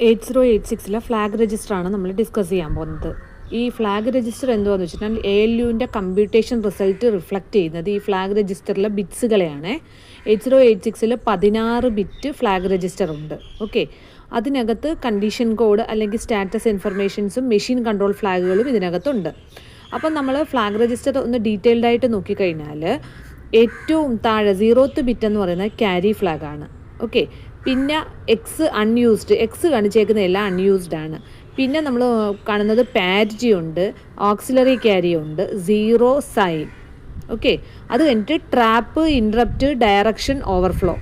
8086 flag രജിസ്റ്ററാണ് നമ്മൾ discuss ചെയ്യാൻ പോകുന്നത്. ഈ ഫ്ലാഗ് രജിസ്റ്റർ എന്താണെന്ന് വെച്ചിട്ടുണ്ടെങ്കിൽ ALUവിൻ്റെ കമ്പ്യൂട്ടേഷൻ റിസൾട്ട് റിഫ്ലക്റ്റ് ചെയ്യുന്നത് ഈ ഫ്ലാഗ് രജിസ്റ്ററിലെ ബിറ്റ്സുകളെയാണ്. 8086 16 ബിറ്റ് ഫ്ലാഗ് രജിസ്റ്റർ ഉണ്ട്. ഓക്കെ, അതിനകത്ത് കണ്ടീഷൻ കോഡ് അല്ലെങ്കിൽ സ്റ്റാറ്റസ് ഇൻഫർമേഷൻസും മെഷീൻ കൺട്രോൾ ഫ്ലാഗുകളും ഇതിനകത്തുണ്ട്. അപ്പം നമ്മൾ ഫ്ലാഗ് രജിസ്റ്റർ ഒന്ന് ഡീറ്റെയിൽഡ് ആയിട്ട് നോക്കിക്കഴിഞ്ഞാൽ ഏറ്റവും താഴെ 0th ബിറ്റ് എന്ന് പറയുന്നത് ക്യാരി ഫ്ലാഗാണ്. ഓക്കെ, പിന്നെ എക്സ് കാണിച്ചേക്കുന്ന എല്ലാം അൺയൂസ്ഡ് ആണ്. പിന്നെ നമ്മൾ കാണുന്നത് പാരിറ്റി ഉണ്ട്, ഓക്സിലറി ക്യാരി ഉണ്ട്, 0 സൈൻ. ഓക്കെ, അത് കഴിഞ്ഞിട്ട് ട്രാപ്പ്, ഇൻട്രപ്റ്റ്, ഡയറക്ഷൻ, ഓവർഫ്ലോ,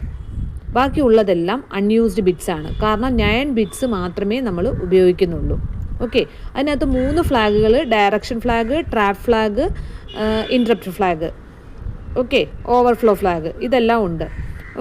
ബാക്കിയുള്ളതെല്ലാം അൺയൂസ്ഡ് ബിറ്റ്സ് ആണ്. കാരണം 9 ബിറ്റ്സ് മാത്രമേ നമ്മൾ ഉപയോഗിക്കുന്നുള്ളൂ. ഓക്കെ, അതിനകത്ത് 3 ഫ്ലാഗുകൾ, direction flag, trap flag, interrupt flag, okay, overflow flag, ഇതെല്ലാം ഉണ്ട്.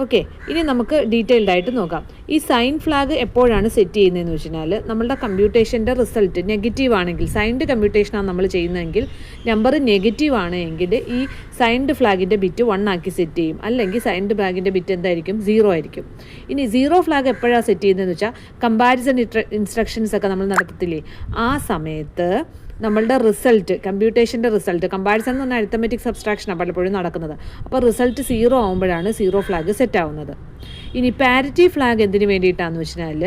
ഓക്കെ, ഇനി നമുക്ക് ഡീറ്റെയിൽഡ് ആയിട്ട് നോക്കാം. ഈ സൈൻ ഫ്ലാഗ് എപ്പോഴാണ് സെറ്റ് ചെയ്യുന്നതെന്ന് വെച്ച് കഴിഞ്ഞാൽ നമ്മളുടെ കമ്പ്യൂട്ടേഷൻ്റെ റിസൾട്ട് നെഗറ്റീവ് ആണെങ്കിൽ, സൈൻഡ് കമ്പ്യൂട്ടേഷനാണ് നമ്മൾ ചെയ്യുന്നതെങ്കിൽ നമ്പർ നെഗറ്റീവ് ആണെങ്കിൽ ഈ സൈൻഡ് ഫ്ലാഗിൻ്റെ ബിറ്റ് 1 ആക്കി സെറ്റ് ചെയ്യും. അല്ലെങ്കിൽ സൈൻഡ് ഫ്ലാഗിൻ്റെ ബിറ്റ് എന്തായിരിക്കും? 0 ആയിരിക്കും. ഇനി 0 ഫ്ലാഗ് എപ്പോഴാണ് സെറ്റ് ചെയ്യുന്നതെന്ന് വെച്ചാൽ കമ്പാരിസൺ ഇൻസ്ട്രക്ഷൻസ് ഒക്കെ നമ്മൾ നടത്തത്തില്ലേ, ആ സമയത്ത് നമ്മളുടെ റിസൾട്ട്, കമ്പ്യൂട്ടേഷൻ്റെ റിസൾട്ട്, കമ്പാരിസൺ എന്ന് പറഞ്ഞാൽ അരിത്തമെറ്റിക് സബ്സ്ട്രാക്ഷനാണ് പലപ്പോഴും നടക്കുന്നത്. അപ്പോൾ റിസൾട്ട് 0 ആകുമ്പോഴാണ് 0 ഫ്ലാഗ് സെറ്റ് ആവുന്നത്. ഇനി പാരിറ്റി ഫ്ലാഗ് എന്തിനു വേണ്ടിയിട്ടാണെന്ന് വെച്ചാൽ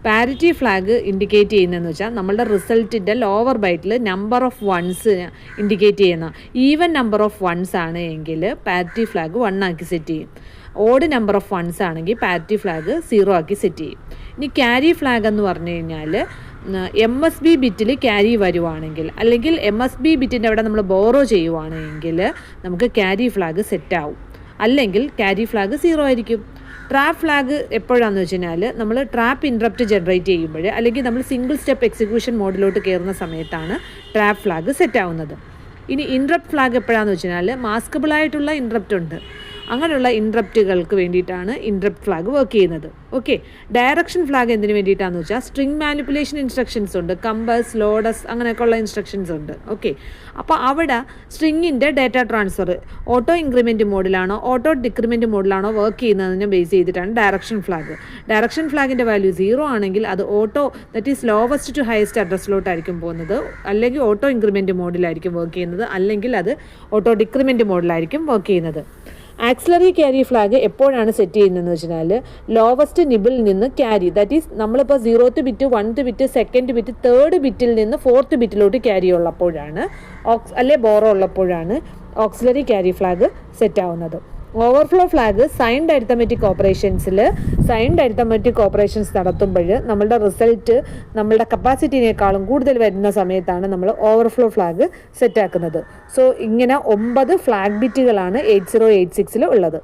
പാരിറ്റി ഫ്ലാഗ് ഇൻഡിക്കേറ്റ് ചെയ്യുന്നതെന്ന് വെച്ചാൽ നമ്മളുടെ റിസൾട്ടിൻ്റെ ലോവർ ബൈറ്റിൽ നമ്പർ ഓഫ് വൺസ് ഇൻഡിക്കേറ്റ് ചെയ്യുന്ന, ഈവൻ നമ്പർ ഓഫ് വൺസ് ആണ് എങ്കിൽ പാരിറ്റി ഫ്ലാഗ് 1 ആക്കി സെറ്റ് ചെയ്യും. ഓഡ് നമ്പർ ഓഫ് വൺസ് ആണെങ്കിൽ പാരിറ്റി ഫ്ലാഗ് 0 ആക്കി സെറ്റ് ചെയ്യും. ഇനി ക്യാരി ഫ്ലാഗ് എന്ന് പറഞ്ഞു കഴിഞ്ഞാൽ MSB ബിറ്റിൽ ക്യാരി വരുവാണെങ്കിൽ, അല്ലെങ്കിൽ MSB ബിറ്റിൻ്റെ അവിടെ നമ്മൾ ബോറോ ചെയ്യുവാണെങ്കിൽ നമുക്ക് ക്യാരി ഫ്ലാഗ് സെറ്റ് ആവും. അല്ലെങ്കിൽ ക്യാരി ഫ്ലാഗ് 0 ആയിരിക്കും. ട്രാപ്പ് ഫ്ലാഗ് എപ്പോഴാണെന്ന് വെച്ച് കഴിഞ്ഞാൽ നമ്മൾ ട്രാപ്പ് ഇൻട്രപ്റ്റ് ജനറേറ്റ് ചെയ്യുമ്പോൾ, അല്ലെങ്കിൽ നമ്മൾ സിംഗിൾ സ്റ്റെപ്പ് എക്സിക്യൂഷൻ മോഡിലോട്ട് കയറുന്ന സമയത്താണ് ട്രാപ്പ് ഫ്ലാഗ് സെറ്റ് ആവുന്നത്. ഇനി ഇൻട്രപ്റ്റ് ഫ്ലാഗ് എപ്പോഴാണെന്ന് വെച്ച് കഴിഞ്ഞാൽ മാസ്കബിളായിട്ടുള്ള ഇൻട്രപ്റ്റ് ഉണ്ട്, അങ്ങനെയുള്ള ഇൻട്രപ്റ്റുകൾക്ക് വേണ്ടിയിട്ടാണ് ഇൻട്രപ്റ്റ് ഫ്ലാഗ് വർക്ക് ചെയ്യുന്നത്. ഓക്കെ, ഡയറക്ഷൻ ഫ്ലാഗ് എന്തിനു വേണ്ടിയിട്ടാണെന്ന് വെച്ചാൽ സ്ട്രിങ് മാനിപ്പുലേഷൻ ഇൻസ്ട്രക്ഷൻസ് ഉണ്ട്, കമ്പസ്, ലോഡസ്, അങ്ങനെയൊക്കെയുള്ള ഇൻസ്ട്രക്ഷൻസ് ഉണ്ട്. ഓക്കെ, അപ്പോൾ അവിടെ സ്ട്രിങ്ങിൻ്റെ ഡാറ്റ ട്രാൻസ്ഫർ ഓട്ടോ ഇൻക്രിമെൻറ്റ് മോഡിലാണോ ഓട്ടോ ഡിക്രിമെൻറ്റ് മോഡിലാണോ വർക്ക് ചെയ്യുന്നതിനെ ബേസ് ചെയ്തിട്ടാണ് ഡയറക്ഷൻ ഫ്ലാഗ്. ഡയറക്ഷൻ ഫ്ലാഗിൻ്റെ വാല്യൂ 0 ആണെങ്കിൽ അത് auto, that is lowest to highest അഡ്രസ്സിലോട്ടായിരിക്കും പോകുന്നത്, അല്ലെങ്കിൽ ഓട്ടോ ഇൻക്രിമെൻറ്റ് മോഡിലായിരിക്കും വർക്ക് ചെയ്യുന്നത്, അല്ലെങ്കിൽ അത് ഓട്ടോ ഡിക്രിമെൻറ്റ് മോഡിലായിരിക്കും വർക്ക് ചെയ്യുന്നത്. ആക്സിലറി ക്യാരി ഫ്ലാഗ് എപ്പോഴാണ് സെറ്റ് ചെയ്യുന്നതെന്ന് വെച്ചാൽ ലോവസ്റ്റ് നിബിളിൽ നിന്ന് ക്യാരി, ദാറ്റ് ഈസ് നമ്മളിപ്പോൾ 0th bit, 1th bit, 2nd bit, 3rd ബിറ്റിൽ നിന്ന് 4th ബിറ്റിലോട്ട് ക്യാരി ഉള്ളപ്പോഴാണ്, അല്ലെ ബോറോ ഉള്ളപ്പോഴാണ് ഓക്സിലറി ക്യാരി ഫ്ലാഗ് സെറ്റ് ആവുന്നത്. Overflow flag signed arithmetic operations നടത്തുമ്പോൾ നമ്മളുടെ റിസൾട്ട് നമ്മളുടെ കപ്പാസിറ്റിനേക്കാളും കൂടുതൽ വരുന്ന സമയത്താണ് നമ്മൾ ഓവർഫ്ലോ ഫ്ലാഗ് സെറ്റാക്കുന്നത്. സോ ഇങ്ങനെ 9 ഫ്ലാഗ് ബിറ്റുകളാണ് 8086 ഉള്ളത്.